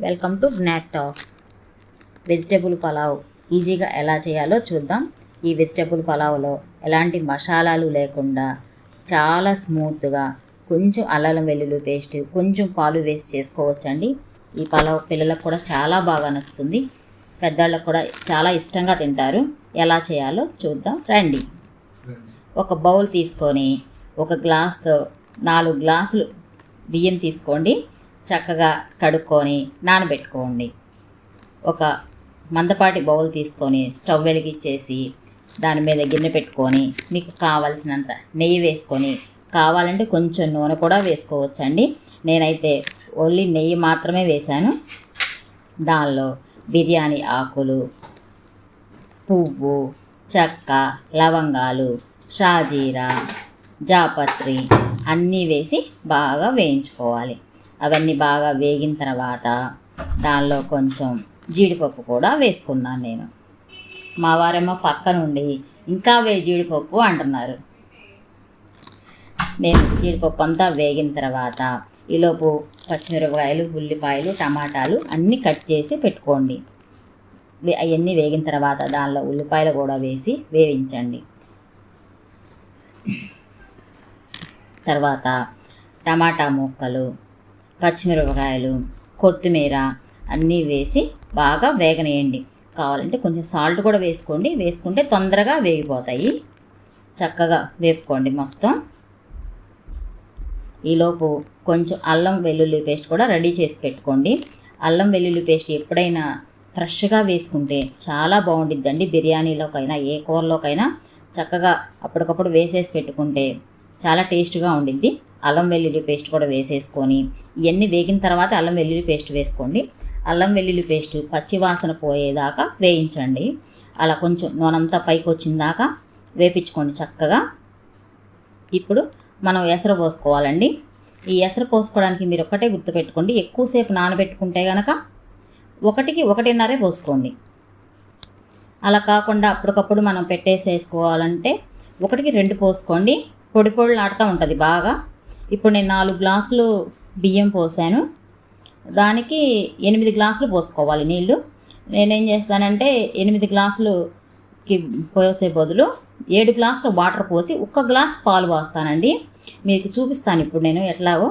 Welcome to జ్ఞాక్ talks. Vegetable pulao ఈజీగా ఎలా చేయాలో చూద్దాం. ఈ వెజిటేబుల్ పలావ్లో ఎలాంటి మసాలాలు లేకుండా చాలా స్మూత్గా కొంచెం అల్లం వెల్లుల్లి పేస్ట్, కొంచెం పాలు వేసి చేసుకోవచ్చండి. ఈ పలావ్ పిల్లలకు కూడా చాలా బాగా నచ్చుతుంది, పెద్దవాళ్ళకు కూడా చాలా ఇష్టంగా తింటారు. ఎలా చేయాలో చూద్దాం రండి. ఒక బౌల్ తీసుకొని ఒక గ్లాస్తో 4 గ్లాసులు బియ్యం తీసుకోండి. చక్కగా కడుక్కొని నానబెట్టుకోండి. ఒక మందపాటి బౌల్ తీసుకొని స్టవ్ వెలిగించేసి దాని మీద గిన్నె పెట్టుకొని మీకు కావలసినంత నెయ్యి వేసుకొని, కావాలంటే కొంచెం నూనె కూడా వేసుకోవచ్చండి. నేనైతే ఓన్లీ నెయ్యి మాత్రమే వేశాను. దానిలో బిర్యానీ ఆకులు, పువ్వు, చెక్క, లవంగాలు, షాజీరా, జాపత్రి అన్నీ వేసి బాగా వేయించుకోవాలి. అవన్నీ బాగా వేగిన తర్వాత దానిలో కొంచెం జీడిపప్పు కూడా వేసుకున్నాను నేను. మా వారేమో పక్క నుండి ఇంకా జీడిపప్పు అంటున్నారు. నేను జీడిపప్పు అంతా వేగిన తర్వాత ఈలోపు పచ్చిమిరపకాయలు, ఉల్లిపాయలు, టమాటాలు అన్నీ కట్ చేసి పెట్టుకోండి. అవన్నీ వేగిన తర్వాత దానిలో ఉల్లిపాయలు కూడా వేసి వేయించండి. తర్వాత టమాటా ముక్కలు, పచ్చిమిరపకాయలు, కొత్తిమీర అన్నీ వేసి బాగా వేగనేయండి. కావాలంటే కొంచెం సాల్ట్ కూడా వేసుకోండి, వేసుకుంటే తొందరగా వేగిపోతాయి. చక్కగా వేపుకోండి మొత్తం. ఈలోపు కొంచెం అల్లం వెల్లుల్లి పేస్ట్ కూడా రెడీ చేసి పెట్టుకోండి. అల్లం వెల్లుల్లి పేస్ట్ ఎప్పుడైనా ఫ్రెష్గా వేసుకుంటే చాలా బాగుండిద్దండి. బిర్యానీలోకైనా ఏ కూరలోకైనా చక్కగా అప్పటికప్పుడు వేసేసి పెట్టుకుంటే చాలా టేస్ట్గా ఉండిద్ది. అల్లం వెల్లుల్లి పేస్ట్ కూడా వేసేసుకొని ఇవన్నీ వేగిన తర్వాత అల్లం వెల్లుల్లి పేస్ట్ వేసుకోండి. అల్లం వెల్లుల్లి పేస్ట్ పచ్చి వాసన పోయేదాకా వేయించండి. అలా కొంచెం నూనెంతా పైకి వచ్చిన దాకా వేపించుకోండి చక్కగా. ఇప్పుడు మనం ఎసరు పోసుకోవాలండి. ఈ ఎసరు పోసుకోవడానికి మీరు ఒక్కటే గుర్తుపెట్టుకోండి, ఎక్కువసేపు నానబెట్టుకుంటే కనుక 1కి 1.5 పోసుకోండి. అలా కాకుండా అప్పటికప్పుడు మనం పెట్టేసేసుకోవాలంటే 1కి 2 పోసుకోండి. పొడి పొడిలాడుతూ ఉంటుంది బాగా. ఇప్పుడు నేను 4 గ్లాసులు బియ్యం పోసాను, దానికి 8 గ్లాసులు పోసుకోవాలి నీళ్ళు. నేనేం చేస్తానంటే 8 గ్లాసులకి పోసే బదులు 7 గ్లాసులు వాటర్ పోసి 1 గ్లాస్ పాలు పోస్తానండి. మీకు చూపిస్తాను ఇప్పుడు నేను ఎట్లాగో.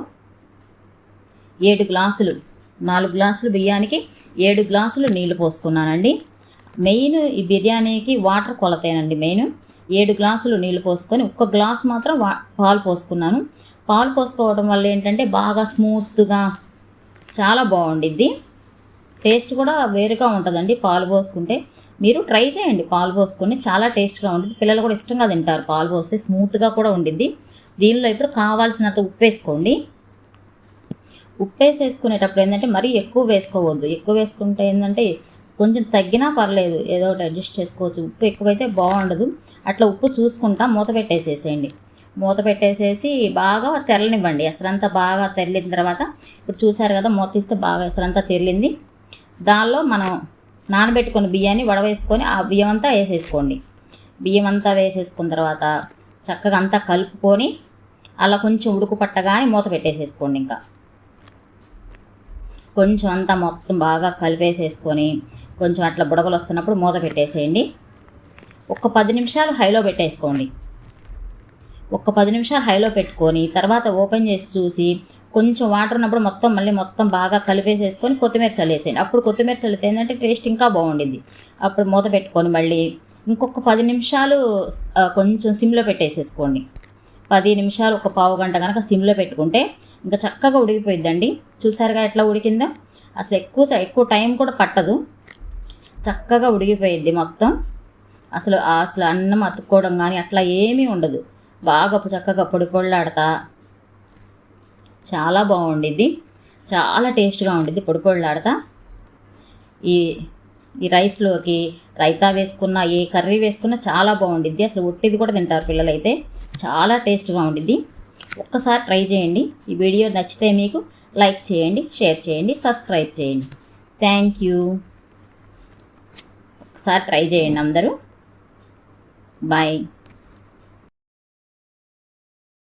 7 గ్లాసులు, 4 గ్లాసులు బియ్యానికి 7 గ్లాసులు నీళ్లు పోసుకున్నానండి. మెయిన్ ఈ బిర్యానీకి వాటర్ కొలతేనండి మెయిన్. 7 గ్లాసులు నీళ్ళు పోసుకొని 1 గ్లాస్ మాత్రం పాలు పోసుకున్నాను. పాలు పోసుకోవడం వల్ల ఏంటంటే బాగా స్మూత్గా చాలా బాగుండిద్ది. టేస్ట్ కూడా వేరుగా ఉంటుందండి పాలు పోసుకుంటే. మీరు ట్రై చేయండి, పాలు పోసుకొని చాలా టేస్ట్గా ఉంటుంది. పిల్లలు కూడా ఇష్టంగా తింటారు పాలు పోస్తే, స్మూత్గా కూడా ఉండిద్ది. దీనిలో ఇప్పుడు కావాల్సినంత ఉప్పు వేసుకోండి. ఉప్పు వేసేసుకునేటప్పుడు ఏంటంటే మరీ ఎక్కువ వేసుకోవద్దు. ఎక్కువ వేసుకుంటే ఏంటంటే కొంచెం తగ్గినా పర్లేదు, ఏదో ఒకటి అడ్జస్ట్ చేసుకోవచ్చు. ఉప్పు ఎక్కువైతే బాగుండదు. అట్లా ఉప్పు చూసుకుంటా మూత పెట్టేసేసేయండి. మూత పెట్టేసేసి బాగా తెరలనివ్వండి. ఎసరంతా బాగా తెరిలిన తర్వాత ఇప్పుడు చూసారు కదా, మూత తీస్తే బాగా ఎసరంతా తెరిలింది. దానిలో మనం నానబెట్టుకుని బియ్యాన్ని వడవేసుకొని ఆ బియ్యం అంతా వేసేసుకోండి. బియ్యం అంతా వేసేసుకున్న తర్వాత చక్కగా అంతా కలుపుకొని అలా కొంచెం ఉడుకు పట్టగానే మూత పెట్టేసేసుకోండి. ఇంకా కొంచెం అంతా మొత్తం బాగా కలిపేసేసుకొని కొంచెం అట్లా బుడగలు వస్తున్నప్పుడు మూత పెట్టేసేయండి. ఒక 10 నిమిషాలు హైలో పెట్టేసుకోండి. ఒక 10 నిమిషాలు హైలో పెట్టుకొని తర్వాత ఓపెన్ చేసి చూసి కొంచెం వాటర్ ఉన్నప్పుడు మొత్తం బాగా కలిపేసేసుకొని కొత్తిమీర చల్లేసేయండి. అప్పుడు కొత్తిమీర చల్లితే ఏంటంటే టేస్ట్ ఇంకా బాగుండిద్ది. అప్పుడు మూత పెట్టుకొని మళ్ళీ ఇంకొక 10 నిమిషాలు కొంచెం సిమ్లో పెట్టేసేసుకోండి. 10 నిమిషాలు, ఒక పావు గంట కనుక సిమ్లో పెట్టుకుంటే ఇంకా చక్కగా ఉడికిపోయిద్దండి. చూసారుగా ఎట్లా ఉడికిందో. అసలు ఎక్కువ టైం కూడా పట్టదు, చక్కగా ఉడికిపోయిద్ది మొత్తం. అసలు అన్నం అతుక్కోవడం కానీ అట్లా ఏమీ ఉండదు. బాగా చక్కగా పొడి పొడిలాడతా చాలా బాగుండిద్ది, చాలా టేస్ట్గా ఉండిద్ది పొడి పొడిలాడతా. ఈ రైస్లోకి రైతా వేసుకున్నా, ఏ కర్రీ వేసుకున్నా చాలా బాగుండిద్ది. అసలు ఒట్టిది కూడా తింటారు పిల్లలైతే, చాలా టేస్ట్గా ఉండిద్ది. ఒక్కసారి ట్రై చేయండి. ఈ వీడియో నచ్చితే మీకు లైక్ చేయండి, షేర్ చేయండి, సబ్స్క్రైబ్ చేయండి. Thank you. ఒకసారి ట్రై చేయండి అందరూ. బాయ్.